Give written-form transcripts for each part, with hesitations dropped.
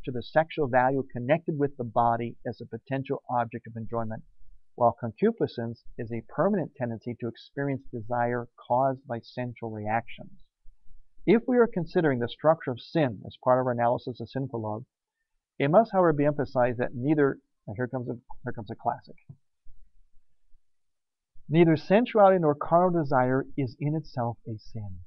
to the sexual value connected with the body as a potential object of enjoyment, while concupiscence is a permanent tendency to experience desire caused by sensual reactions. If we are considering the structure of sin as part of our analysis of sinful love, it must, however, be emphasized that neither, and here comes a classic, neither sensuality nor carnal desire is in itself a sin.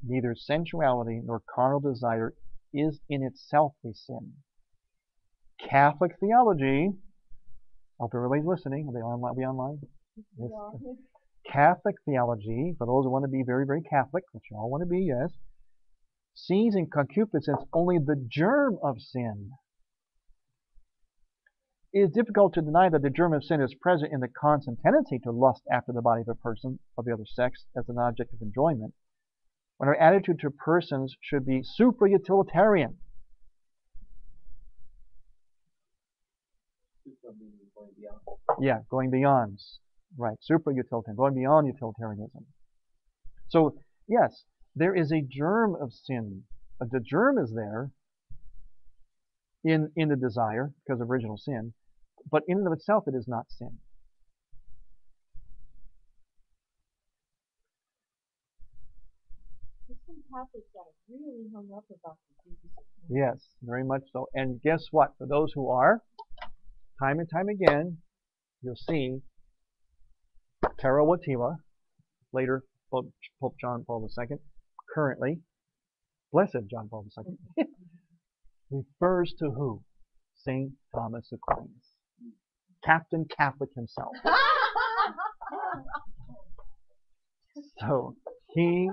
Neither sensuality nor carnal desire is in itself a sin. Catholic theology, I hope everybody's listening. Are they online? Are we online? Yes. Yeah. Catholic theology, for those who want to be very, very Catholic, which you all want to be, yes, sees in concupiscence only the germ of sin. It is difficult to deny that the germ of sin is present in the constant tendency to lust after the body of a person of the other sex as an object of enjoyment, when our attitude to persons should be supra-utilitarian. Yeah, going beyond. Right, supra-utilitarian, going beyond utilitarianism. So, yes, there is a germ of sin. The germ is there in the desire because of original sin, but in and of itself it is not sin. Some Catholics got really hung up about the Jesus. Yes, very much so. And guess what? For those who are, time and time again, you'll see Tara Wojtyla, later Pope John Paul II, currently, Blessed John Paul II, refers to who? St. Thomas Aquinas. Captain Catholic himself. So, he,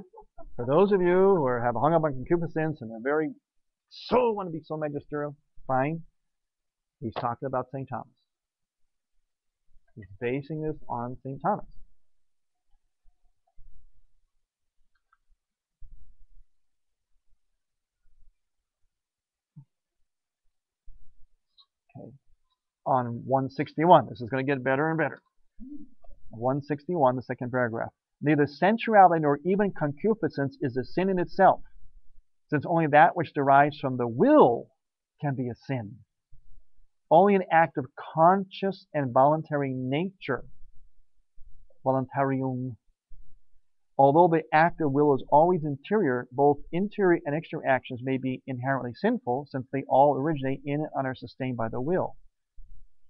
for those of you who have hung up on concupiscence and are want to be so magisterial, fine. He's talking about St. Thomas. He's basing this on St. Thomas. Okay. On 161, this is going to get better and better. 161, the second paragraph. Neither sensuality nor even concupiscence is a sin in itself, since only that which derives from the will can be a sin. Only an act of conscious and voluntary nature, voluntarium. Although the act of will is always interior, both interior and exterior actions may be inherently sinful, since they all originate in and are sustained by the will.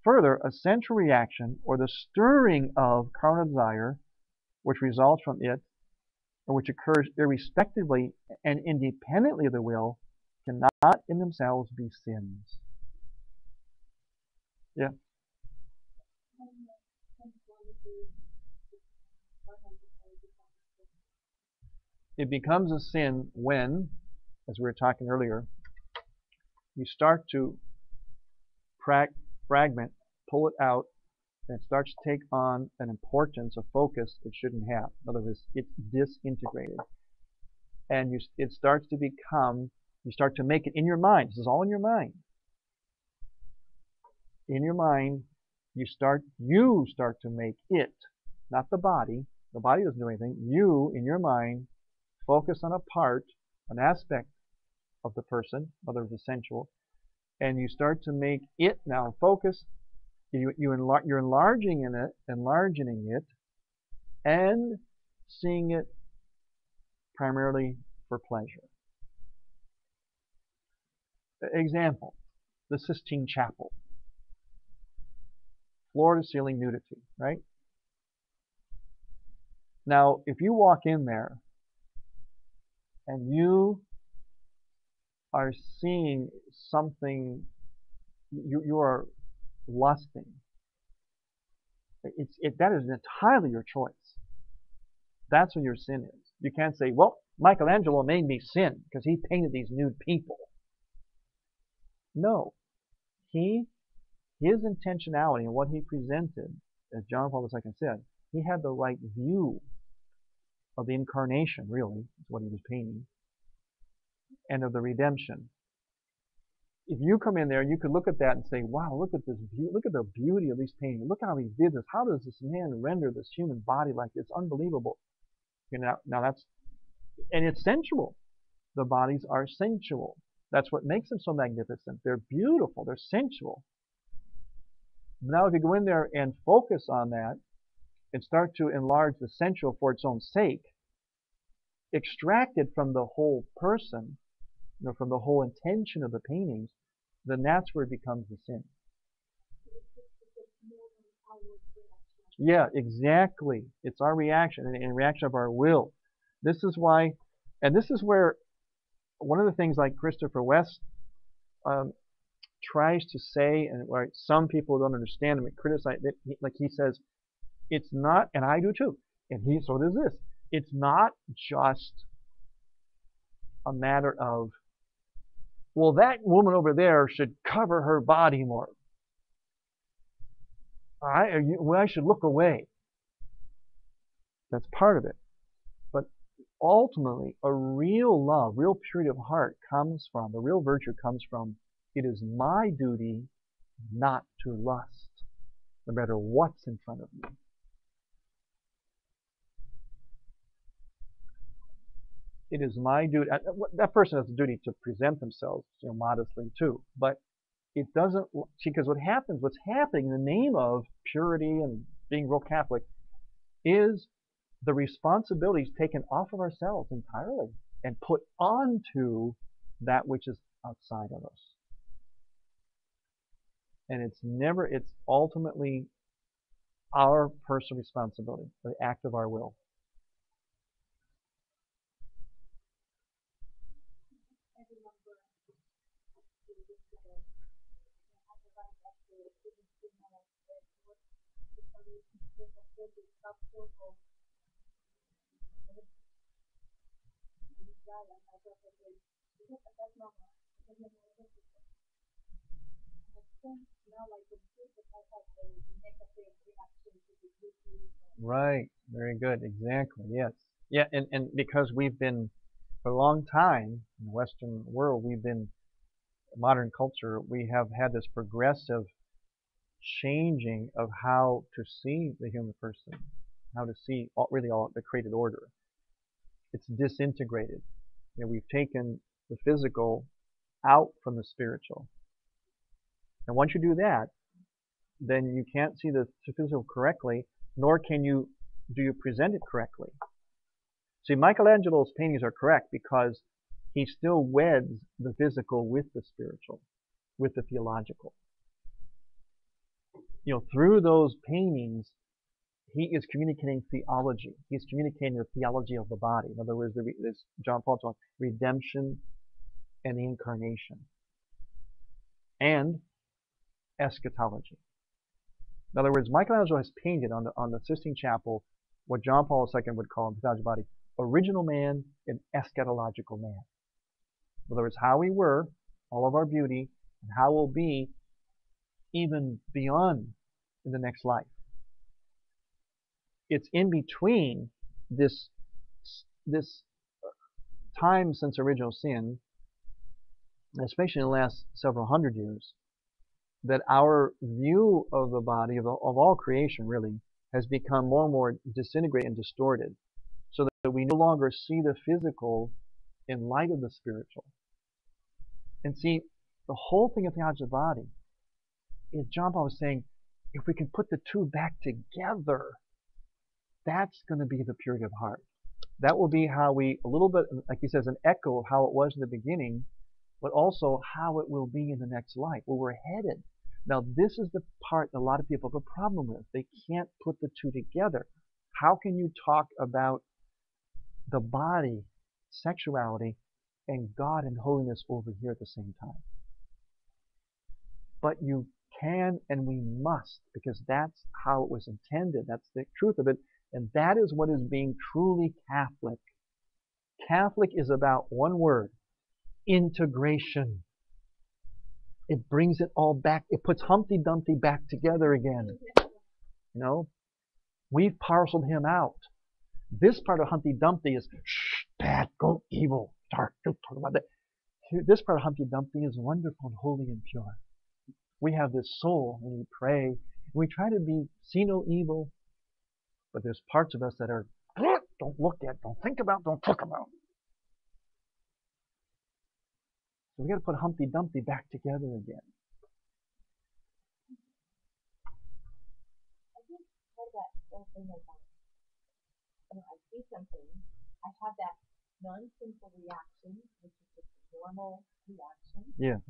Further, a sensual reaction, or the stirring of carnal desire, which results from it, and which occurs irrespectively and independently of the will, cannot in themselves be sins. Yeah. It becomes a sin when, as we were talking earlier, you start to fragment, pull it out, and it starts to take on an importance, a focus it shouldn't have. In other words, it's disintegrated. And it starts to become, you start to make it in your mind. This is all in your mind. In your mind, you start to make it, not the body. The body doesn't do anything. You, in your mind, focus on a part, an aspect of the person, whether it's sensual, and you start to make it now focus. You're enlarging it, and seeing it primarily for pleasure. Example, the Sistine Chapel. Floor-to-ceiling nudity, right? Now, if you walk in there and you are seeing something, you are lusting, that is entirely your choice. That's what your sin is. You can't say, well, Michelangelo made me sin because he painted these nude people. No. His intentionality and what he presented, as John Paul II said, he had the right view of the incarnation, really, is what he was painting, and of the redemption. If you come in there, you could look at that and say, wow, look at this, look at the beauty of these paintings. Look how he did this. How does this man render this human body like this? Unbelievable. Now that's, and it's sensual. the bodies are sensual. That's what makes them so magnificent. They're beautiful. They're sensual. Now, if you go in there and focus on that and start to enlarge the sensual for its own sake, extract it from the whole person, from the whole intention of the paintings, then that's where it becomes the sin. Yeah, exactly. It's our reaction and reaction of our will. This is why, and this is where one of the things like Christopher West tries to say, and where some people don't understand him and criticize it, like he says, it's not, and I do too, and so does this. It's not just a matter of, well, that woman over there should cover her body more. I should look away. That's part of it. But ultimately, a real love, real purity of heart comes from, the real virtue comes from, it is my duty not to lust, no matter what's in front of me. It is my duty. That person has a duty to present themselves, modestly too. But it doesn't, because what's happening in the name of purity and being real Catholic is the responsibility is taken off of ourselves entirely and put onto that which is outside of us. And it's ultimately our personal responsibility, the act of our will. Right. Very good. Exactly. Yes. Yeah. And because we've been, for a long time in the Western world, modern culture, we have had this progressive changing of how to see the human person, how to see really all the created order. It's disintegrated. We've taken the physical out from the spiritual. And once you do that, then you can't see the physical correctly, nor do you present it correctly. See, Michelangelo's paintings are correct because he still weds the physical with the spiritual, with the theological. Through those paintings, he is communicating theology. He's communicating the theology of the body. In other words, as John Paul talks, redemption and the incarnation, and eschatology. In other words, Michelangelo has painted on the Sistine Chapel what John Paul II would call in the theology of the body, original man and eschatological man. In other words, how we were, all of our beauty, and how we'll be even beyond in the next life. It's in between this time since original sin, especially in the last several hundred years, that our view of the body, of all creation really, has become more and more disintegrated and distorted, so that we no longer see the physical in light of the spiritual. And see, the whole thing of theology of the body is, John Paul was saying, if we can put the two back together, that's going to be the purity of heart. That will be how we, a little bit, like he says, an echo of how it was in the beginning, but also how it will be in the next life, where we're headed. Now, this is the part that a lot of people have a problem with. They can't put the two together. How can you talk about the body, sexuality, and God and holiness over here at the same time? But you can and we must, because that's how it was intended. That's the truth of it. And that is what is being truly Catholic. Catholic is about one word: integration. It brings it all back. It puts Humpty Dumpty back together again. We've parceled him out. This part of Humpty Dumpty is bad, go evil, dark. Don't talk about that. This part of Humpty Dumpty is wonderful and holy and pure. We have this soul, and we pray, and we try to see no evil, but there's parts of us that are, don't look at, don't think about, don't talk about. So we got to put Humpty Dumpty back together again. I think part of that whole thing is, I see something, I have that non-sinful reaction, which is just a normal reaction. Yeah.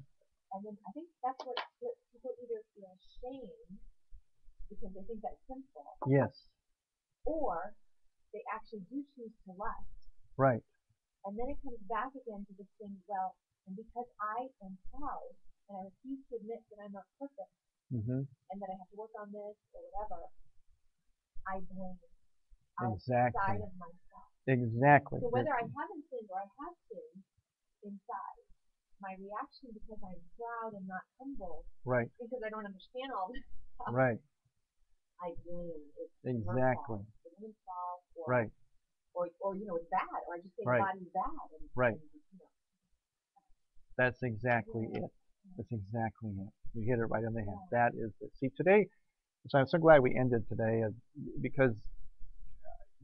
And then I think that's what people either feel shame because they think that's sinful, Yes. or they actually do choose to lust. Right. And then it comes back again to this thing, well, and because I am proud and I refuse to admit that I'm not perfect and that I have to work on this or whatever, I blame outside of myself. Exactly. So whether I haven't sinned or I have sinned inside, my reaction because I'm proud and not humble, right. because I don't understand all this stuff, Right. I blame it. Exactly. It's women's fault, or, right. or it's bad, or I just say right. the body's bad. And, right. And, That's exactly it. That's exactly it. You hit it right on the head. Yeah. That is it. See, today, so I'm so glad we ended today because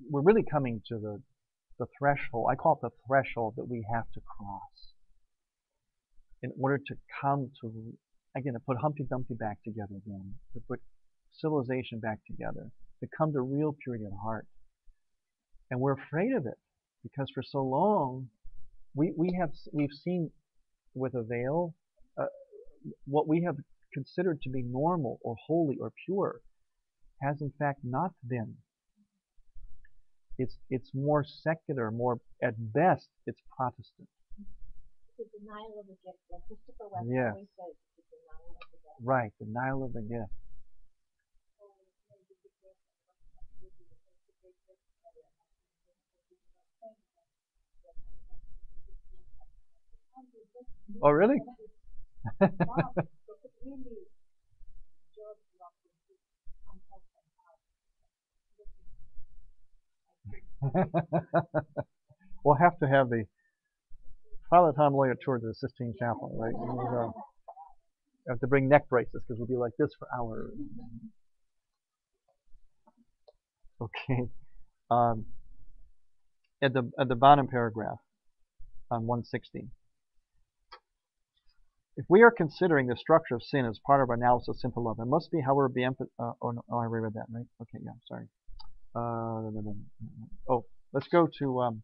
we're really coming to the threshold. I call it the threshold that we have to cross in order to come to, again, to put Humpty Dumpty back together again, to put civilization back together, to come to real purity of heart. And we're afraid of it because for so long we've seen with a veil what we have considered to be normal or holy or pure has in fact not been. It's more secular, more at best it's Protestant. It's a denial of the gift, like Christopher West Yes. always says. It's a denial of the gift. Right, denial of the gift. Oh, really? We'll have to have the Father Thomas Loya tour to the Sistine Chapel, right? We'll have to bring neck braces because we'll be like this for hours. Okay. At the bottom paragraph on 160. If we are considering the structure of sin as part of our analysis of simple love, it must be, however, be I read that, right? Okay, yeah, sorry. Oh, let's go to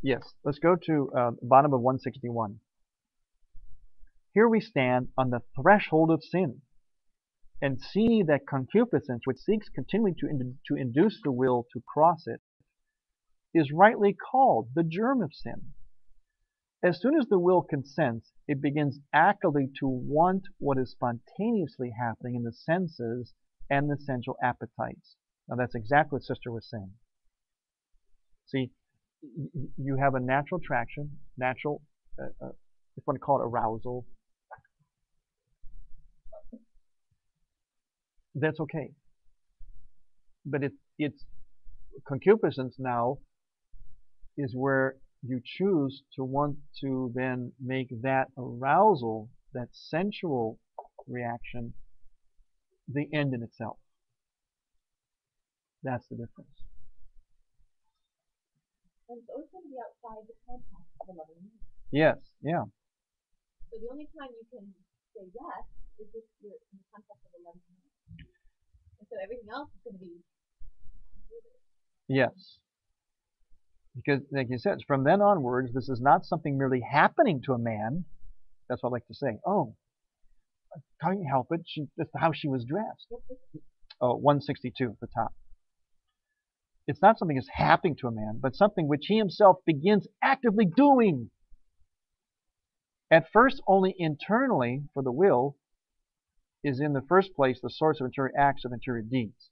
yes, let's go to bottom of 161. Here we stand on the threshold of sin and see that concupiscence, which seeks continually to induce the will to cross it, is rightly called the germ of sin. As soon as the will consents, it begins actively to want what is spontaneously happening in the senses and the sensual appetites. Now that's exactly what Sister was saying. See, you have a natural attraction, natural, if you want to call it arousal. That's okay. But it's concupiscence now is where you choose to want to then make that arousal, that sensual reaction, the end in itself. That's the difference. And it's always going to be outside the context of a loving man. Yes, yeah. So the only time you can say yes is if you're in the context of a loving man. And so everything else is going to be included. Yes. Because, like you said, from then onwards, this is not something merely happening to a man. That's what I like to say. Oh, I can't help it. That's how she was dressed. Oh, 162 at the top. It's not something that's happening to a man, but something which he himself begins actively doing. At first, only internally, for the will is in the first place the source of interior acts of interior deeds.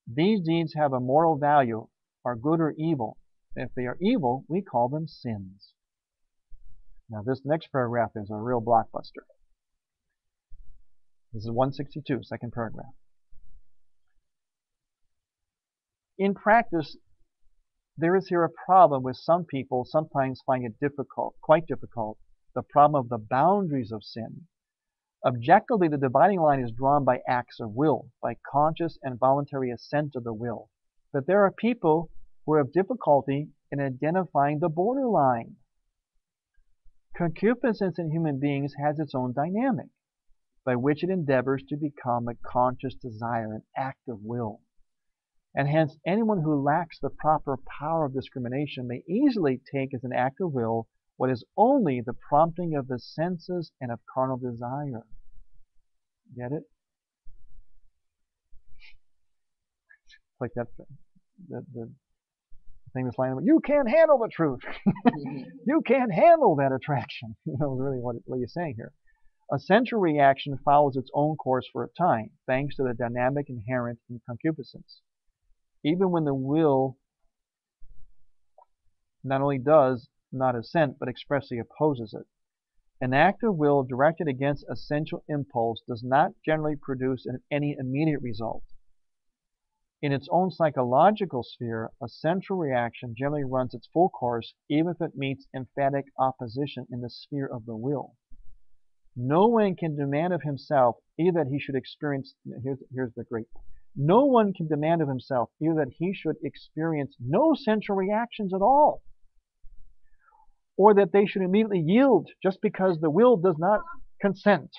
These deeds have a moral value, are good or evil. If they are evil, we call them sins. Now this next paragraph is a real blockbuster. This is 162, second paragraph. In practice, there is here a problem with some people sometimes find it difficult, quite difficult, the problem of the boundaries of sin. Objectively, the dividing line is drawn by acts of will, by conscious and voluntary assent of the will. But there are people who have difficulty in identifying the borderline. Concupiscence in human beings has its own dynamic, by which it endeavors to become a conscious desire, an act of will. And hence, anyone who lacks the proper power of discrimination may easily take as an act of will what is only the prompting of the senses and of carnal desire. Get it? Like that, the famous line, you can't handle the truth. You can't handle that attraction. Really what he's saying here. A sensual reaction follows its own course for a time, thanks to the dynamic inherent in concupiscence. Even when the will not only does not assent, but expressly opposes it. An act of will directed against a sensual impulse does not generally produce any immediate result. In its own psychological sphere, a sensual reaction generally runs its full course, even if it meets emphatic opposition in the sphere of the will. No one can demand of himself either that he should experience, here's the great, no one can demand of himself either that he should experience no sensual reactions at all, or that they should immediately yield just because the will does not consent,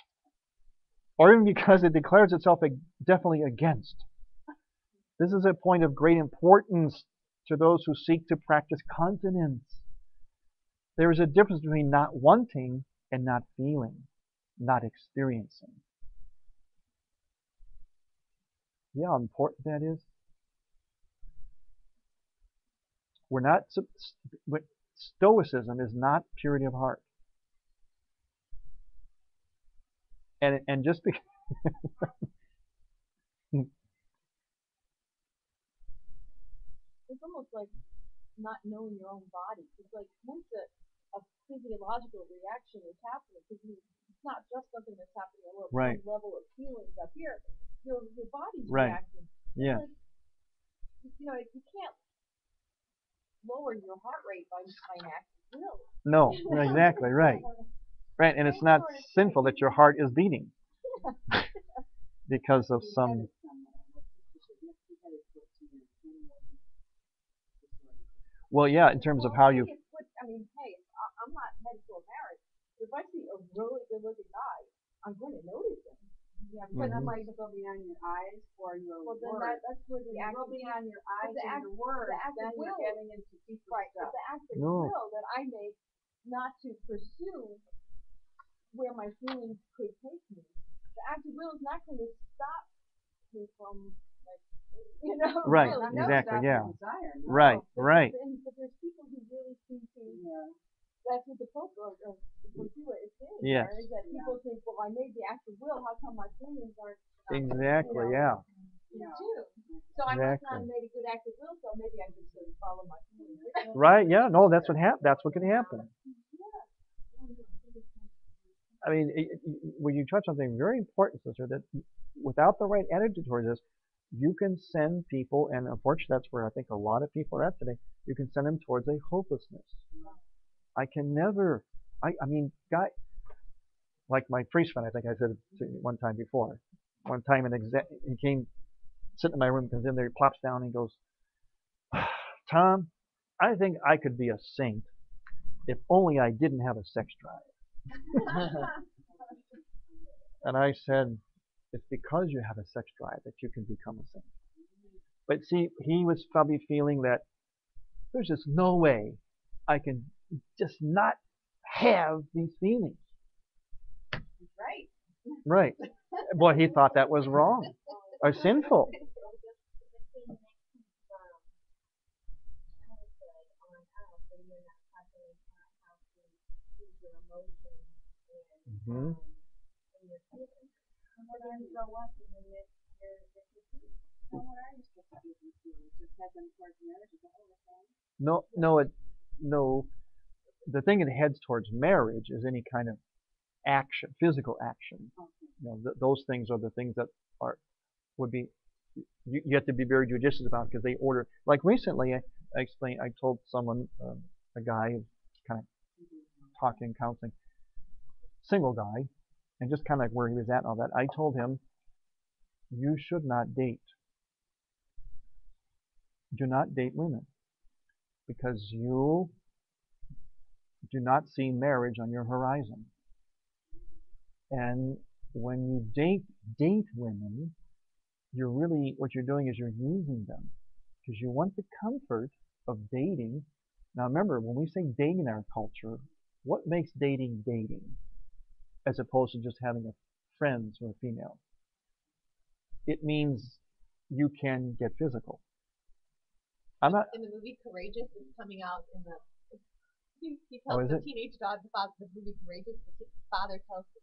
or even because it declares itself definitely against. This is a point of great importance to those who seek to practice continence. There is a difference between not wanting and not feeling, not experiencing. See how important that is? Stoicism is not purity of heart. And just because it's almost like not knowing your own body. It's like once a physiological reaction is happening, because it's not just something that's happening at one level of feelings up here. Your body's reacting. Yeah. Like, you can't lower your heart rate by an act of will. No, exactly, right. Right, and it's not sinful that your heart is beating because of some. Well, yeah, in terms of how you. I mean, hey, I'm not headed to a marriage. If I see a really good-looking guy, I'm going to notice him. Yeah, but that might go behind your eyes or your words. Well, then that's where the act of behind your eyes and your words. Then you're getting into deeper stuff. It's the act of will that I make not to pursue where my feelings could take me. The act of will is not going to stop me from, like, right, really, exactly, yeah. Desire, no. Right, but, right. But there's people who really seem to, that's what the Pope or is saying. Yes. There, is that people think, well, I made the act of will, how come my feelings aren't? Exactly, yeah. So I must not have made a good act of will, so maybe I just sort of follow my feelings. Right, yeah, no, that's what can happen. I mean, when you touch something very important, sister, that without the right attitude towards this, you can send people, and unfortunately that's where I think a lot of people are at today, you can send them towards a hopelessness. I can never, I mean, like my priest friend, I think I said it one time before. One time he came, sitting in my room, comes in there, he plops down and goes, Tom, I think I could be a saint if only I didn't have a sex drive. And I said, it's because you have a sex drive that you can become a saint. But see, he was probably feeling that there's just no way I can just not have these feelings. Right. Right. Well, he thought that was wrong or sinful. Mm-hmm. No. The thing it heads towards marriage is any kind of action, physical action. Those things are the things that would be. You have to be very judicious about because they order. Like recently, I told someone, a guy, kind of talking, counseling, single guy, and just kind of like where he was at and all that. I told him, you should not date. Do not date women because you'll do not see marriage on your horizon. And when you date women, you're really, what you're doing is you're using them because you want the comfort of dating. Now remember, when we say dating in our culture, what makes dating dating as opposed to just having a friends or a female? It means you can get physical. I'm not. In the movie Courageous, it's coming out in the. He Oh, tells is the it? teenage daughter, the movie Courageous, the father tells the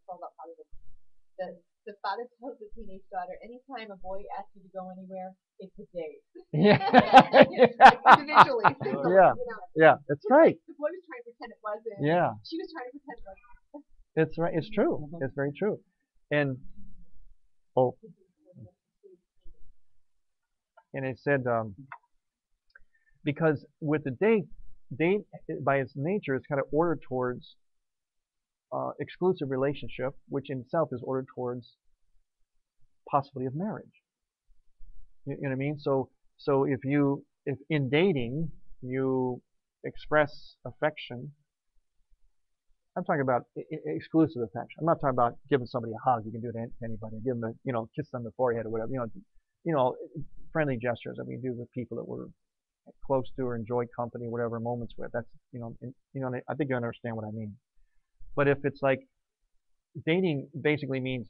father tells the teenage daughter, anytime a boy asks you to go anywhere, it's a date. Yeah. Like individually. Yeah. Yeah. That's right. The boy was trying to pretend it wasn't. Yeah. She was trying to pretend it wasn't. It's right. It's true. It's very true. And and it said because with the date by its nature is kind of ordered towards exclusive relationship, which in itself is ordered towards possibility of marriage. You know what I mean? So if in dating you express affection, I'm talking about exclusive affection. I'm not talking about giving somebody a hug. You can do it to anybody. Give them a kiss on the forehead or whatever. Friendly gestures that we do with people that we're close to or enjoy company, whatever moments with. That's I think you understand what I mean. But if it's like dating, basically means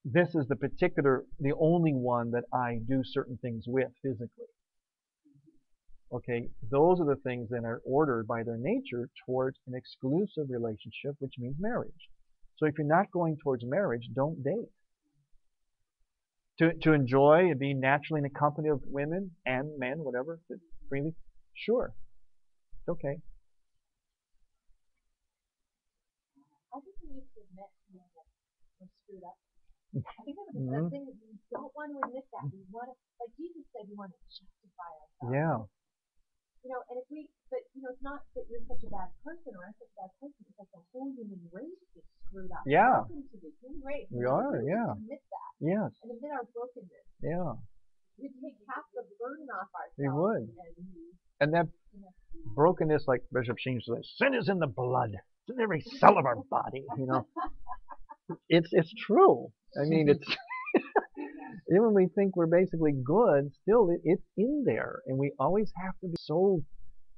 this is the only one that I do certain things with physically. Okay, those are the things that are ordered by their nature towards an exclusive relationship, which means marriage. So if you're not going towards marriage, don't date. To enjoy and be naturally in the company of women and men, whatever, freely, sure, it's okay. I think we need to admit that we're screwed up. I think that's the thing that we don't want to admit that. We want to, like Jesus said, we want to justify ourselves. Yeah. And if it's not that you're such a bad person or I'm such a bad person. It's like the whole human race is screwed up. Yeah. Welcome to the human race. We are, yeah. Admit that. Yes. And admit our brokenness. Yeah. We'd take half the burden off ourselves. We would. And that brokenness, like Bishop Sheen says, sin is in the blood. It's in every cell of our body. It's true. I mean, it's even when we think we're basically good, still it's in there, and we always have to be so,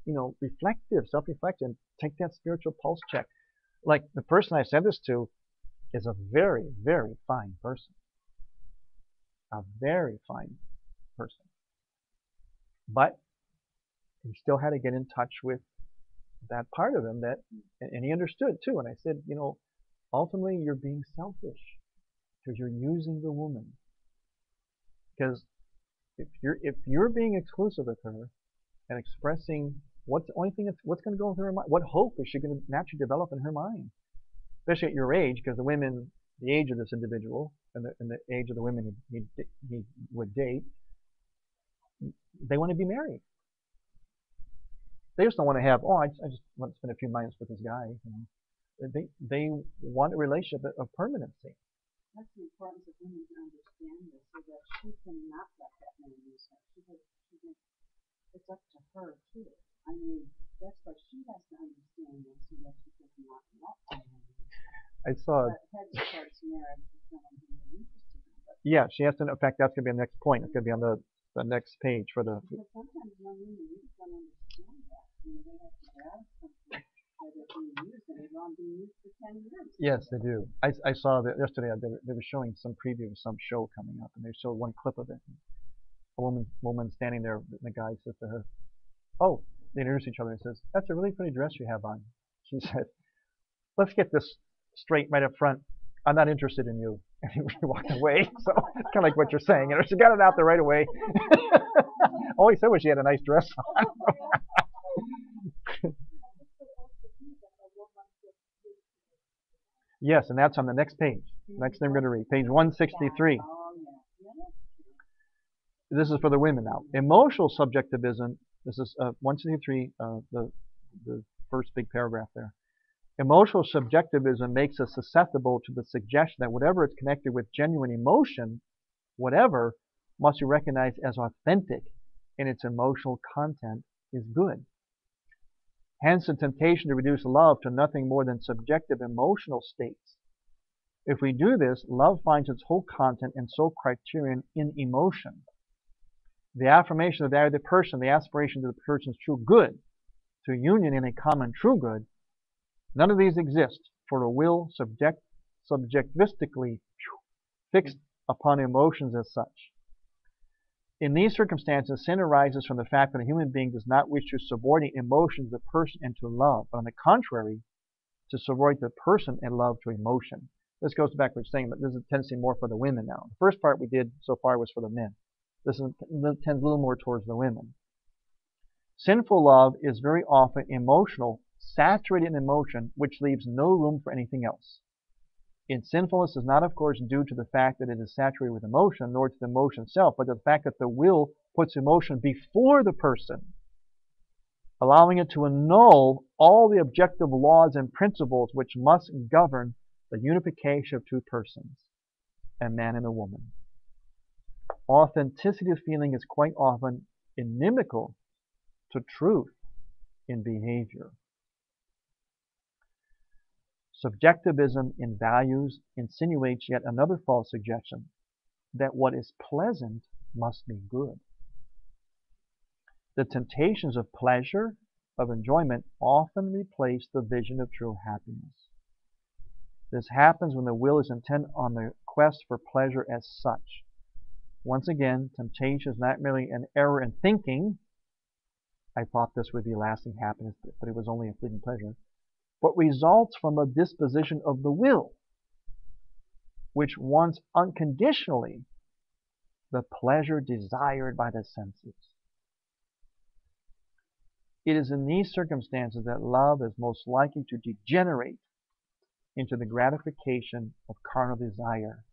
reflective, self-reflective, take that spiritual pulse check. Like the person I said this to is a very, very fine person, a very fine person, but he still had to get in touch with that part of him and he understood too. And I said, ultimately you're being selfish because you're using the woman. Because if you're being exclusive with her and expressing what's the only thing what's going to go through her mind, what hope is she going to naturally develop in her mind, especially at your age, because the age of this individual and the age of the women he would date, they want to be married. They just don't want to have, I just want to spend a few minutes with this guy. They want a relationship of permanency. That's the importance of women to understand this, so that she cannot let that man use her. It's up to her too. I mean, that's what she has to understand this, so that she does not let that man use her. I saw. Heads towards marriage is someone who is interested in it. Yeah, she has to. In fact, that's going to be the next point. It's going to be on the next page for the. Because sometimes young women really don't understand that. They have to grasp something. Yes, they do. I saw that yesterday. They were showing some preview of some show coming up, and they showed one clip of it. A woman standing there, and the guy says to her, "Oh," they introduce each other and says, "That's a really pretty dress you have on." She said, "Let's get this straight right up front. I'm not interested in you." And he walked away. So it's kind of like what you're saying. She got it out there right away. All he said was she had a nice dress on. Yes, and that's on the next page. Next thing we're going to read, page 163. This is for the women now. Emotional subjectivism. This is 163, the first big paragraph there. Emotional subjectivism makes us susceptible to the suggestion that whatever is connected with genuine emotion, whatever, must be recognized as authentic in its emotional content is good. Hence the temptation to reduce love to nothing more than subjective emotional states. If we do this, love finds its whole content and sole criterion in emotion. The affirmation of the other person, the aspiration to the person's true good, to union in a common true good, none of these exist, for a will subjectivistically fixed upon emotions as such. In these circumstances, sin arises from the fact that a human being does not wish to subordinate emotion to the person and to love, but on the contrary, to subordinate the person and love to emotion. This goes back to what we're saying, but this is a tendency more for the women now. The first part we did so far was for the men. This tends a little more towards the women. Sinful love is very often emotional, saturated in emotion, which leaves no room for anything else. Its sinfulness is not, of course, due to the fact that it is saturated with emotion, nor to the emotion itself, but to the fact that the will puts emotion before the person, allowing it to annul all the objective laws and principles which must govern the unification of two persons, a man and a woman. Authenticity of feeling is quite often inimical to truth in behavior. Subjectivism in values insinuates yet another false suggestion, that what is pleasant must be good. The temptations of pleasure, of enjoyment, often replace the vision of true happiness. This happens when the will is intent on the quest for pleasure as such. Once again, temptation is not merely an error in thinking. I thought this would be lasting happiness, but it was only a fleeting pleasure, but results from a disposition of the will, which wants unconditionally the pleasure desired by the senses. It is in these circumstances that love is most likely to degenerate into the gratification of carnal desire.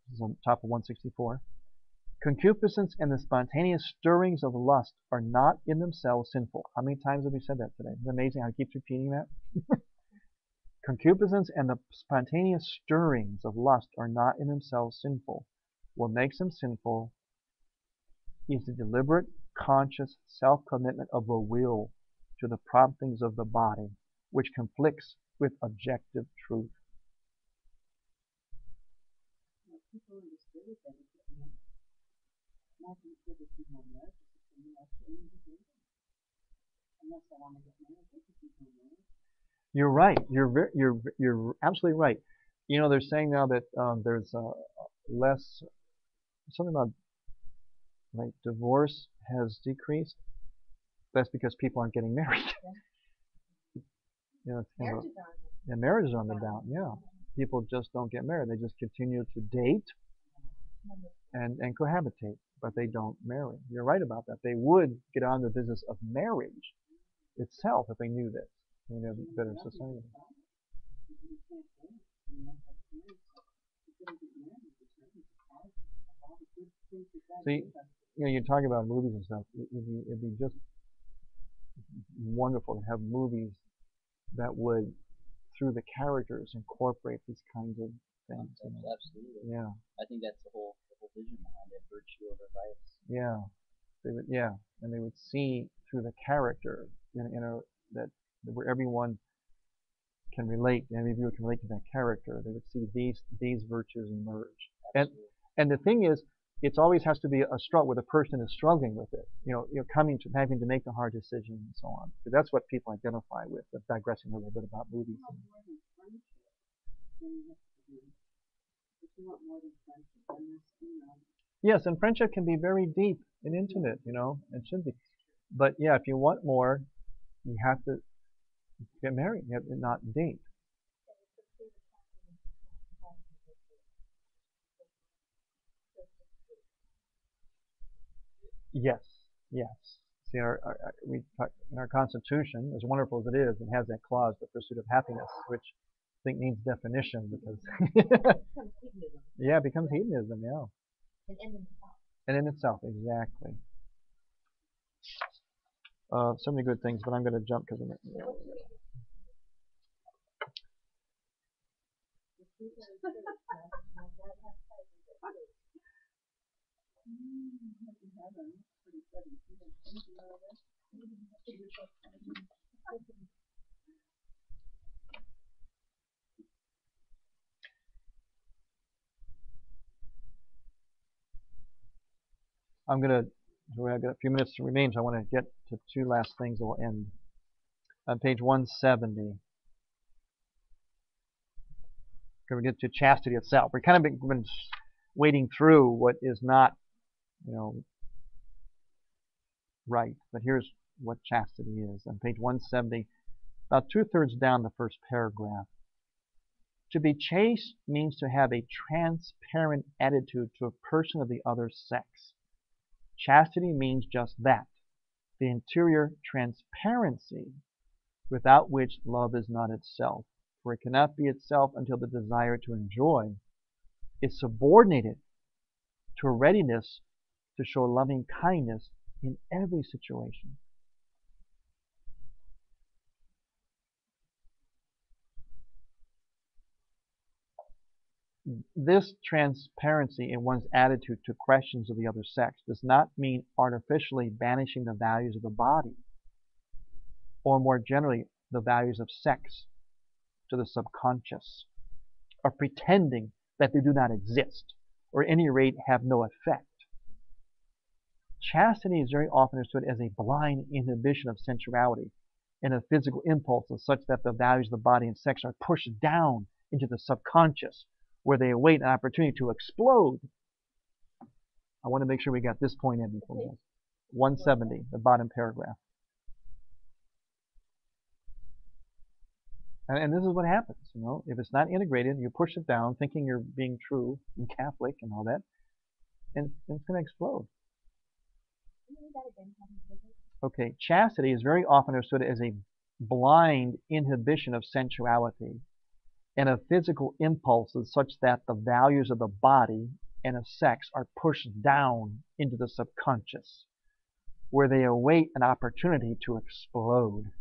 This is on top of 164. Concupiscence and the spontaneous stirrings of lust are not in themselves sinful. How many times have we said that today? It's amazing how he keeps repeating that. Concupiscence and the spontaneous stirrings of lust are not in themselves sinful. What makes them sinful is the deliberate, conscious self-commitment of the will to the promptings of the body, which conflicts with objective truth. People understood it that it's not good to keep my marriage, unless I want to get married, I can keep my marriage. You're right. You're absolutely right. You know, they're saying now that there's less, something about like divorce has decreased. That's because people aren't getting married. You know, it's kind of marriages are on the down. Yeah, people just don't get married. They just continue to date and cohabitate, but they don't marry. You're right about that. They would get on the business of marriage itself if they knew this. You know, better society. See, you know, you talk about movies and stuff. It'd be just wonderful to have movies that would, through the characters, incorporate these kinds of things. You know? Absolutely. Yeah. I think that's the whole vision behind it, virtue over vice. Yeah. They would, yeah, and they would see through the character, you know, that where everyone can relate, every viewer can relate to that character. They would see these virtues emerge. Absolutely. And the thing is, it always has to be a struggle where the person is struggling with it. You know, coming to having to make the hard decision and so on. So that's what people identify with. Digressing a little bit about movies. Yes, and friendship can be very deep and intimate, you know, it should be. But yeah, if you want more, you have to get married, you have to not date. Yes, yes. See, we talk, in our Constitution, as wonderful as it is, it has that clause, the pursuit of happiness, which I think needs definition because yeah, it becomes hedonism, yeah. And in itself, exactly. So many good things, but I'm going to jump because I've got a few minutes to remain, so I want to get to two last things that will end. On page 170, we get to chastity itself. We've kind of been wading through what is not, right. But here's what chastity is. On page 170, about 2/3 down the first paragraph. To be chaste means to have a transparent attitude to a person of the other sex. Chastity means just that, the interior transparency without which love is not itself. For it cannot be itself until the desire to enjoy is subordinated to a readiness to show loving kindness in every situation. This transparency in one's attitude to questions of the other sex does not mean artificially banishing the values of the body, or more generally, the values of sex to the subconscious, or pretending that they do not exist, or at any rate have no effect. Chastity is very often understood as a blind inhibition of sensuality and of physical impulses such that the values of the body and sex are pushed down into the subconscious, where they await an opportunity to explode. I want to make sure we got this point in before we go. 170, the bottom paragraph. And this is what happens, if it's not integrated, you push it down thinking you're being true and Catholic and all that, and it's going to explode. Okay, chastity is very often understood as a blind inhibition of sensuality and of physical impulses such that the values of the body and of sex are pushed down into the subconscious, where they await an opportunity to explode.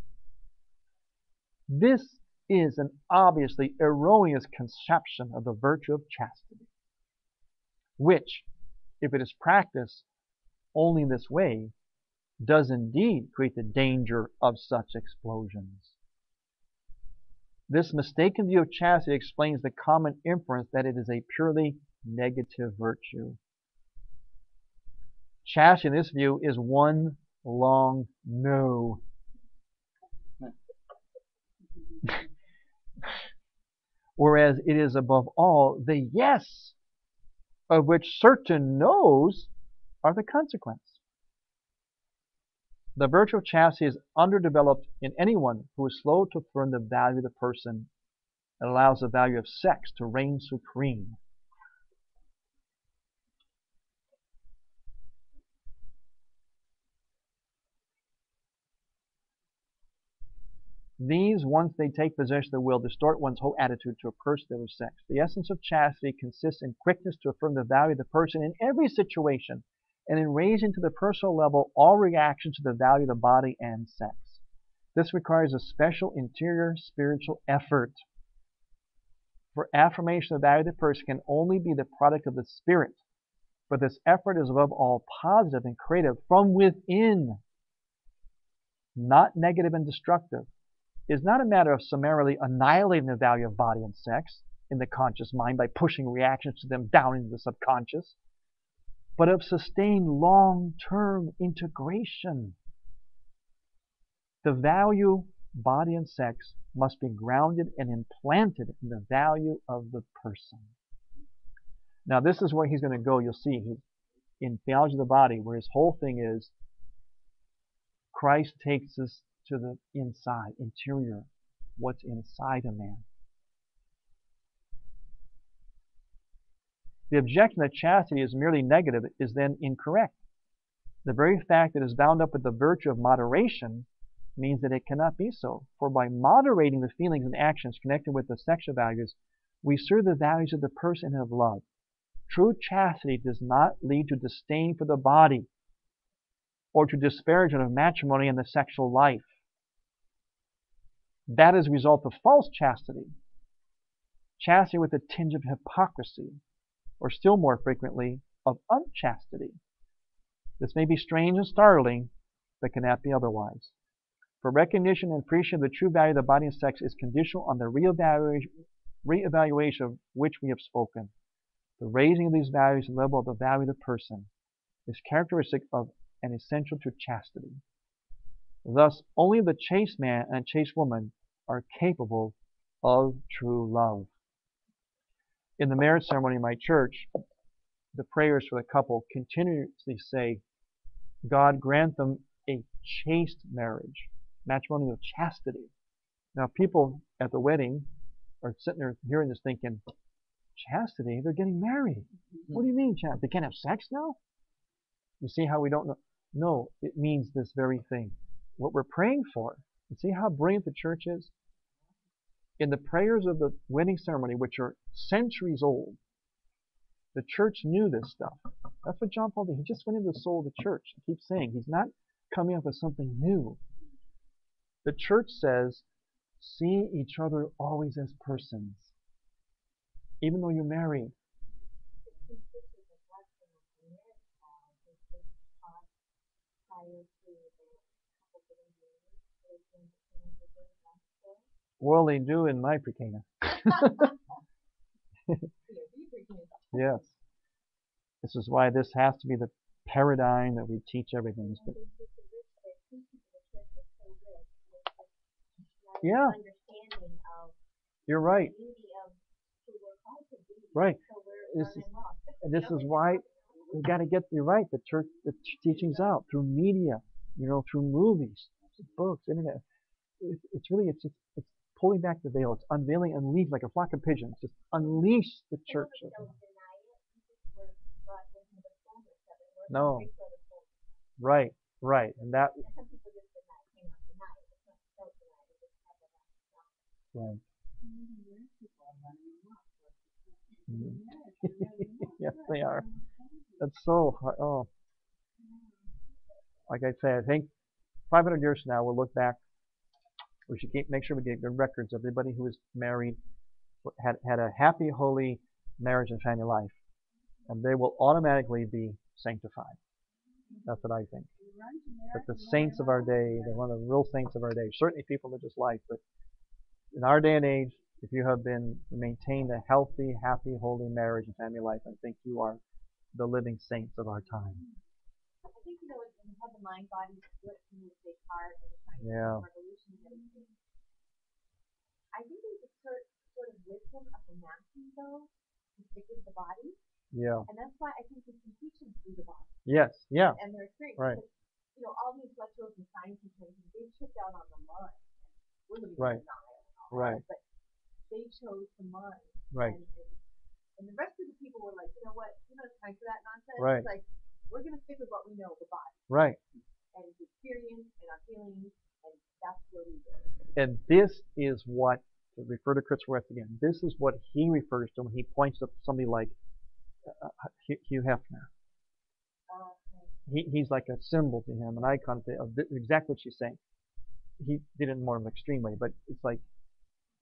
This is an obviously erroneous conception of the virtue of chastity, which, if it is practiced only in this way, does indeed create the danger of such explosions. This mistaken view of chastity explains the common inference that it is a purely negative virtue. Chastity in this view is one long no. Whereas it is above all the yes, of which certain no's are the consequence. The virtue of chastity is underdeveloped in anyone who is slow to affirm the value of the person and allows the value of sex to reign supreme. These, once they take possession of the will, distort one's whole attitude to a person of the other sex. The essence of chastity consists in quickness to affirm the value of the person in every situation, and in raising to the personal level all reactions to the value of the body and sex. This requires a special interior spiritual effort. For affirmation of the value of the person can only be the product of the spirit, but this effort is above all positive and creative from within, not negative and destructive. It is not a matter of summarily annihilating the value of body and sex in the conscious mind by pushing reactions to them down into the subconscious, but of sustained long-term integration. The value, body and sex, must be grounded and implanted in the value of the person. Now this is where he's going to go. You'll see in Theology of the Body, where his whole thing is Christ takes us to the inside, interior, what's inside a man. The objection that chastity is merely negative is then incorrect. The very fact that it is bound up with the virtue of moderation means that it cannot be so. For by moderating the feelings and actions connected with the sexual values, we serve the values of the person and of love. True chastity does not lead to disdain for the body or to disparagement of matrimony and the sexual life. That is a result of false chastity, chastity with a tinge of hypocrisy, or still more frequently, of unchastity. This may be strange and startling, but cannot be otherwise. For recognition and appreciation of the true value of the body and sex is conditional on the reevaluation of which we have spoken. The raising of these values to the level of the value of the person is characteristic of and essential to chastity. Thus, only the chaste man and chaste woman are capable of true love. In the marriage ceremony in my church, the prayers for the couple continuously say, God grant them a chaste marriage, matrimonial chastity. Now, people at the wedding are sitting there hearing this thinking, chastity? They're getting married. What do you mean, chastity? They can't have sex now? You see how we don't know? No, it means this very thing. What we're praying for. You see how brilliant the church is? In the prayers of the wedding ceremony, which are centuries old, the church knew this stuff. That's what John Paul did. He just went into the soul of the church. He keeps saying he's not coming up with something new. The church says, see each other always as persons, even though you're married. Well, they do in my pre-Cana. Yes. This is why this has to be the paradigm that we teach everything. Yeah. You're right. Right. This is why we got to get you right. The church, the teachings out through media, through movies, books, internet. It's pulling back the veil. It's unveiling, unleash like a flock of pigeons. Just unleash the church. No. Right. And that. Right. Yes, they are. That's so hard. Oh. Like I said, I think 500 years from now, we'll look back. We should make sure we get good records of everybody who was married, had a happy, holy marriage and family life. And they will automatically be sanctified. That's what I think. But the saints of our day, they're one of the real saints of our day. Certainly people live this life, but in our day and age, if you have maintained a healthy, happy, holy marriage and family life, I think you are the living saints of our time. I think, when you have the mind-body split from the big heart and the kind Yeah. of revolution and everything, I think there's a sort of wisdom of the masculine, though, to stick with the body. Yeah. And that's why I think we can teach them through the body. Yes. Yeah. And their experience. Right. Because, all the intellectuals and scientists and everything, they tripped out on the mind. We're living Right. in denial and all Right. that, but they chose the mind. Right. And the rest of the people were like, you know what, it's time for that nonsense. Right. It's like, we're going to stick with what we know, the body. Right. And the experience and our feelings, and that's where we go. And this is what, to refer to Chris West again, this is what he refers to when he points up somebody like Hugh Hefner. He's like a symbol to him, an icon of exactly what she's saying. He did it in more of an extreme way, but it's like,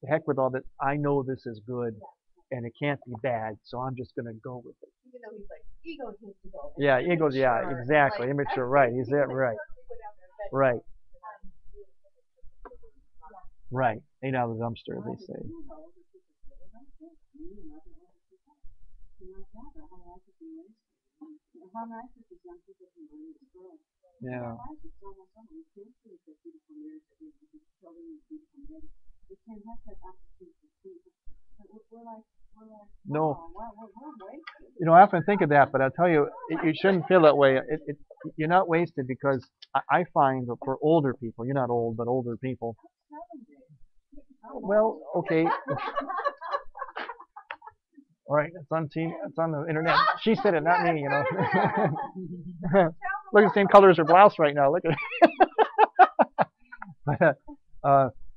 the heck with all that. I know this is good, and it can't be bad, so I'm just going to go with it. Even though he's like, ego needs to go. Yeah, ego, yeah, exactly. Immature, right. He's there, right. Right. Right. Ain't out of the dumpster, they say. Yeah. No. I often think of that, but I'll tell you, you shouldn't feel that way. You're not wasted, because I find that for older people, you're not old, but older people. Well, okay. All right, it's on TV, it's on the internet. She said it, not me, Look at the same color as her blouse right now. Look at it. But,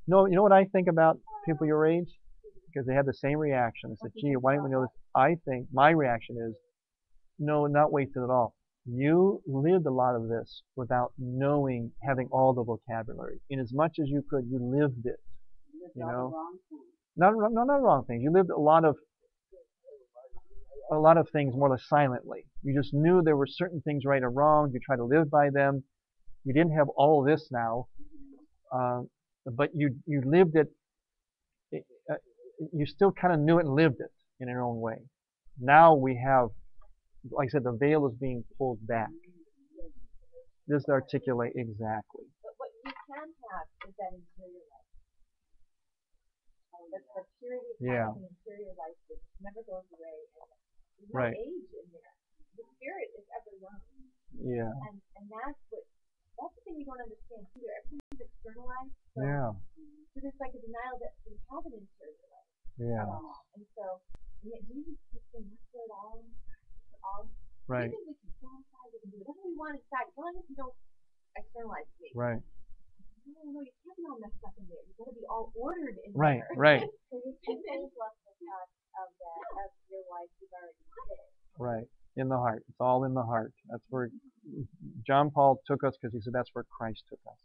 no, you know what I think about people your age? Because they have the same reaction. I said, gee, why don't we know this? I think my reaction is, no, not wasted at all. You lived a lot of this without knowing, having all the vocabulary. In as much as you could, you lived it. Not wrong things. You lived a lot of things more or less silently. You just knew there were certain things right or wrong. You try to live by them. You didn't have all this now, but you lived it. Uh, you still kind of knew it and lived it in your own way. Now we have, like I said, the veil is being pulled back. This articulate exactly. But what you can have is that interior life. The purity of Yeah. the interior life that never goes away, and there's no Right. age in there. The spirit is ever young. Yeah. And that's the thing we don't understand either. Everything's externalized. So, Yeah. so there's like a denial that we have an interior life. Yeah. And so, and yet Jesus keeps saying, that's where it all. Right. We think we can go outside, we can do whatever we want inside, as long as we don't externalize it. Right. No, you can't be all messed up in there. You've got to be all ordered in Right. there. Right. So you can left the thought of your life you've already did. Right. In the heart. It's all in the heart. That's where John Paul took us, because he said that's where Christ took us.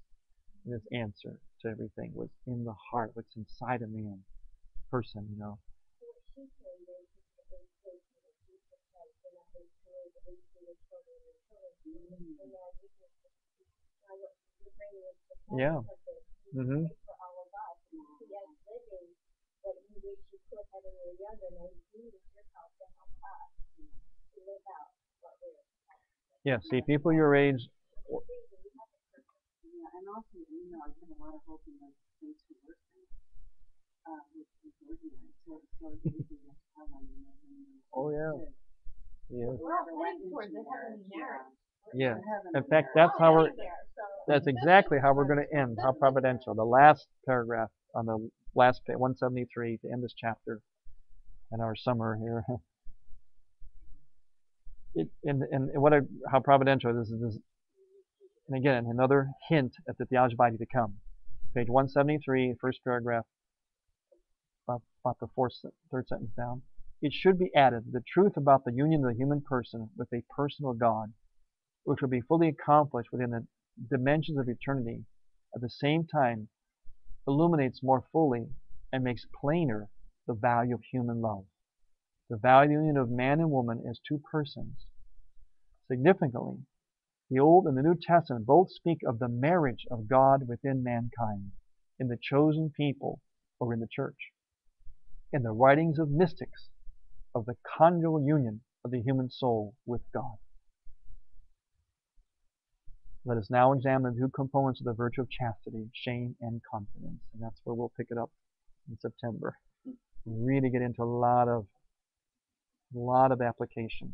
And his answer to everything was in the heart, what's inside a man, person, you know. So what she's saying is that they say that Jesus Christ and that they say that they see the children and children. And that you can what you're bringing is the Yeah. purpose for all of us. See, as living what you wish you could have when you were younger, now you need your help to help us to live out what we're. Yeah. See, people your age. Yeah, and also, I have a lot of hope in the things who work now, which is ordinary. So it's easy to have on Oh yeah. Yeah. We're all heading towards the heavenly marriage. Yeah. In fact, that's exactly how we're going to end. How providential. The last paragraph on the last page, 173, to end this chapter and our summer here. How providential this is. And again, another hint at the theology body to come. Page 173, first paragraph, about the third sentence down. It should be added, the truth about the union of the human person with a personal God, which will be fully accomplished within the dimensions of eternity, at the same time illuminates more fully and makes plainer the value of human love. The value of the union of man and woman as two persons. Significantly, the Old and the New Testament both speak of the marriage of God within mankind, in the chosen people or in the church. In the writings of mystics, of the conjugal union of the human soul with God. Let us now examine the two components of the virtue of chastity, shame and continence. And that's where we'll pick it up in September. Really get into a lot of application.